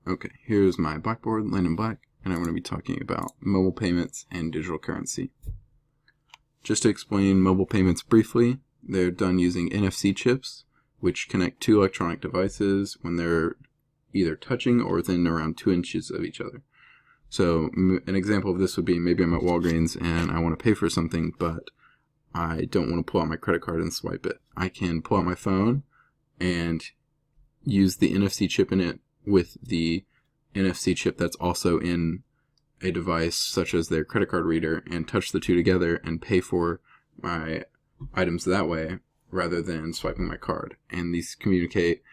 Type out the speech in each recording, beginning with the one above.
Okay, here's my Blackboard, Landon Black, and I'm going to be talking about mobile payments and digital currency. Just to explain mobile payments briefly, they're done using NFC chips, which connect two electronic devices when they're either touching or within around 2 inches of each other. So an example of this would be maybe I'm at Walgreens and I want to pay for something, but I don't want to pull out my credit card and swipe it. I can pull out my phone and use the NFC chip in it with the NFC chip that's also in a device such as their credit card reader and touch the two together and pay for my items that way rather than swiping my card. And these communicate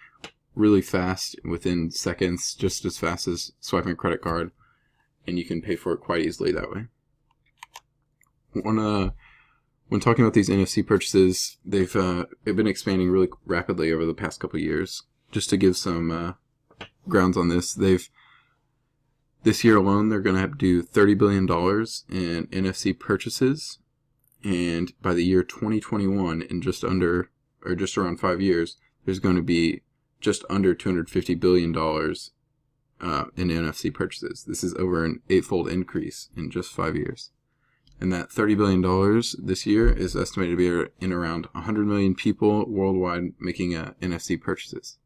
really fast, within seconds, just as fast as swiping a credit card, and you can pay for it quite easily that way. When talking about these NFC purchases, they've been expanding really rapidly over the past couple of years. Just to give some grounds on this, this year alone they're going to have to do $30 billion in NFC purchases, and by the year 2021, in just around 5 years, there's going to be just under $250 billion in NFC purchases. This is over an 8-fold increase in just 5 years. And that $30 billion this year is estimated to be in around 100 million people worldwide making NFC purchases.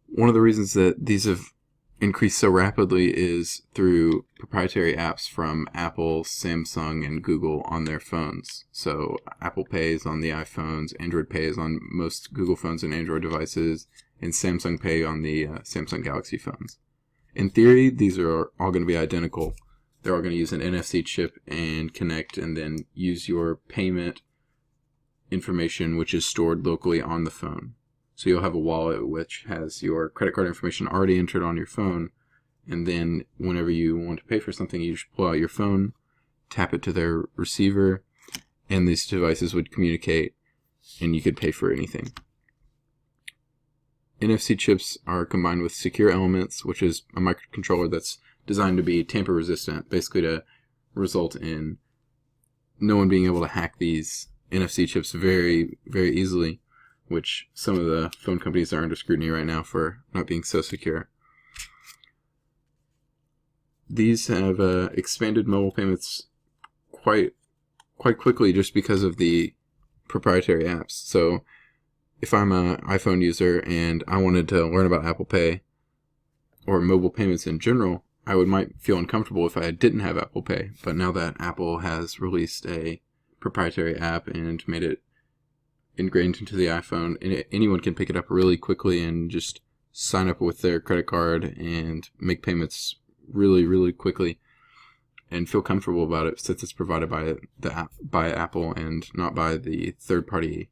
One of the reasons that these have increased so rapidly is through proprietary apps from Apple, Samsung, and Google on their phones. So Apple Pay is on the iPhones, Android Pay is on most Google phones and Android devices, and Samsung Pay on the Samsung Galaxy phones. In theory, these are all going to be identical. They're all going to use an NFC chip and connect and then use your payment information, which is stored locally on the phone. So you'll have a wallet which has your credit card information already entered on your phone, and then whenever you want to pay for something, you just pull out your phone, tap it to their receiver, and these devices would communicate, and you could pay for anything. NFC chips are combined with secure elements, which is a microcontroller that's designed to be tamper resistant, basically to result in no one being able to hack these NFC chips very, very easily, which some of the phone companies are under scrutiny right now for not being so secure. These have expanded mobile payments quite quickly just because of the proprietary apps. So if I'm an iPhone user and I wanted to learn about Apple Pay or mobile payments in general, I might feel uncomfortable if I didn't have Apple Pay. But now that Apple has released a proprietary app and made it ingrained into the iPhone, and anyone can pick it up really quickly and just sign up with their credit card and make payments really, really quickly and feel comfortable about it since it's provided by Apple and not by the third-party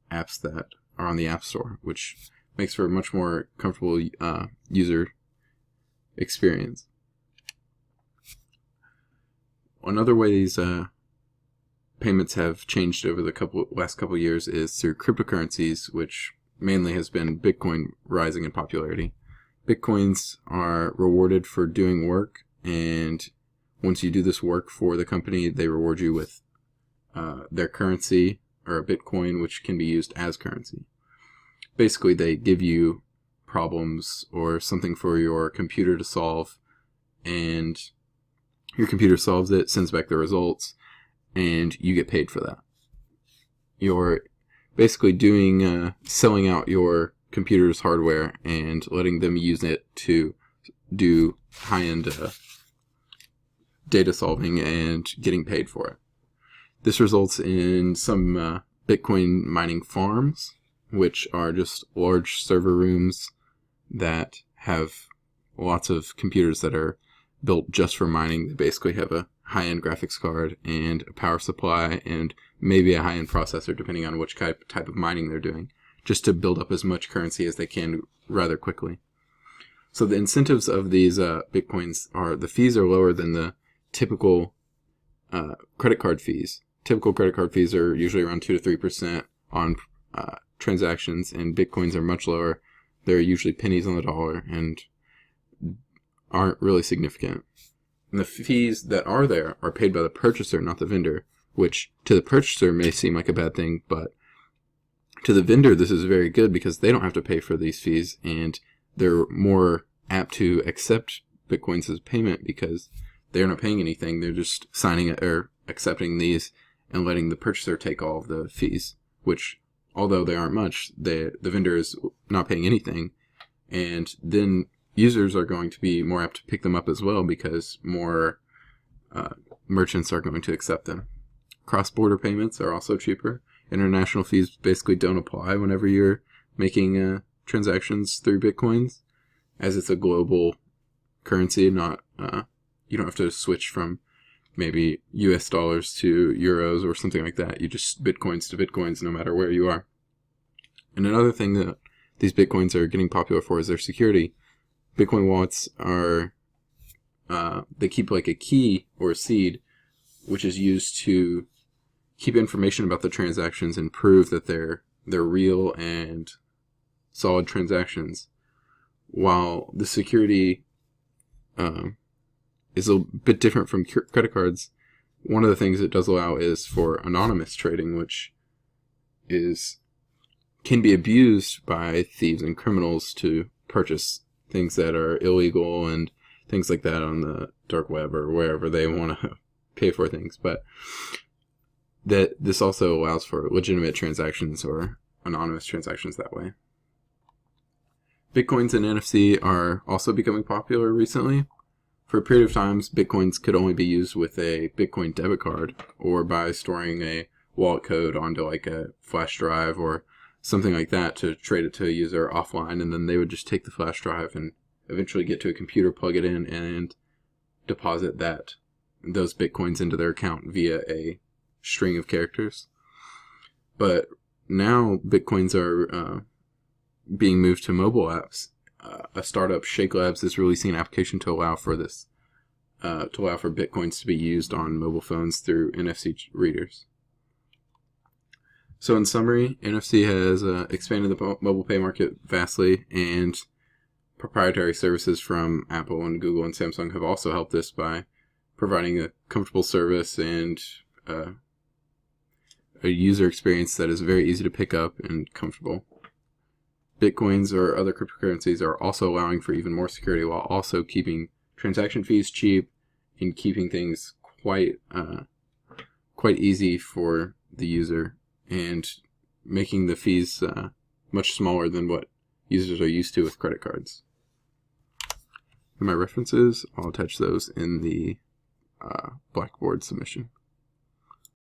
apps that are on the App Store, which makes for a much more comfortable user experience. Another way these payments have changed over the last couple of years is through cryptocurrencies, which mainly has been Bitcoin rising in popularity. Bitcoins are rewarded for doing work, and once you do this work for the company, they reward you with their currency, or a Bitcoin, which can be used as currency. Basically, they give you problems or something for your computer to solve, and your computer solves it, sends back the results, and you get paid for that. You're basically selling out your computer's hardware and letting them use it to do high-end data solving and getting paid for it. This results in some Bitcoin mining farms, which are just large server rooms that have lots of computers that are built just for mining. They basically have a high-end graphics card and a power supply and maybe a high-end processor, depending on which type of mining they're doing, just to build up as much currency as they can rather quickly. So the incentives of these Bitcoins are, the fees are lower than the typical credit card fees. Typical credit card fees are usually around 2 to 3% on transactions, and Bitcoins are much lower. They're usually pennies on the dollar and aren't really significant. And the fees that are there are paid by the purchaser, not the vendor, which to the purchaser may seem like a bad thing, but To the vendor, this is very good because they don't have to pay for these fees, and they're more apt to accept Bitcoins as payment because they're not paying anything. They're just signing it or accepting these and letting the purchaser take all of the fees, which, although they aren't much, the vendor is not paying anything. And then users are going to be more apt to pick them up as well because more merchants are going to accept them. Cross-border payments are also cheaper. International fees basically don't apply whenever you're making transactions through Bitcoins, as it's a global currency. Not you don't have to switch from maybe US dollars to euros or something like that. You just Bitcoins to Bitcoins no matter where you are. And another thing that these Bitcoins are getting popular for is their security. Bitcoin wallets are they keep like a key or a seed, which is used to keep information about the transactions and prove that they're real and solid transactions. While the security is a bit different from credit cards, one of the things it does allow is for anonymous trading, which can be abused by thieves and criminals to purchase things that are illegal and things like that on the dark web or wherever they want to pay for things. But that this also allows for legitimate transactions or anonymous transactions that way. Bitcoins and NFC are also becoming popular recently. For a period of times, Bitcoins could only be used with a Bitcoin debit card or by storing a wallet code onto like a flash drive or something like that to trade it to a user offline, and then they would just take the flash drive and eventually get to a computer, plug it in, and deposit those Bitcoins into their account via a string of characters. But now Bitcoins are being moved to mobile apps. A startup, Shake Labs, is releasing an application to allow for this, to allow for Bitcoins to be used on mobile phones through NFC readers. So in summary, NFC has expanded the mobile pay market vastly, and proprietary services from Apple and Google and Samsung have also helped this by providing a comfortable service and a user experience that is very easy to pick up and comfortable. Bitcoins or other cryptocurrencies are also allowing for even more security while also keeping transaction fees cheap and keeping things quite easy for the user and making the fees much smaller than what users are used to with credit cards. For my references, I'll attach those in the Blackboard submission.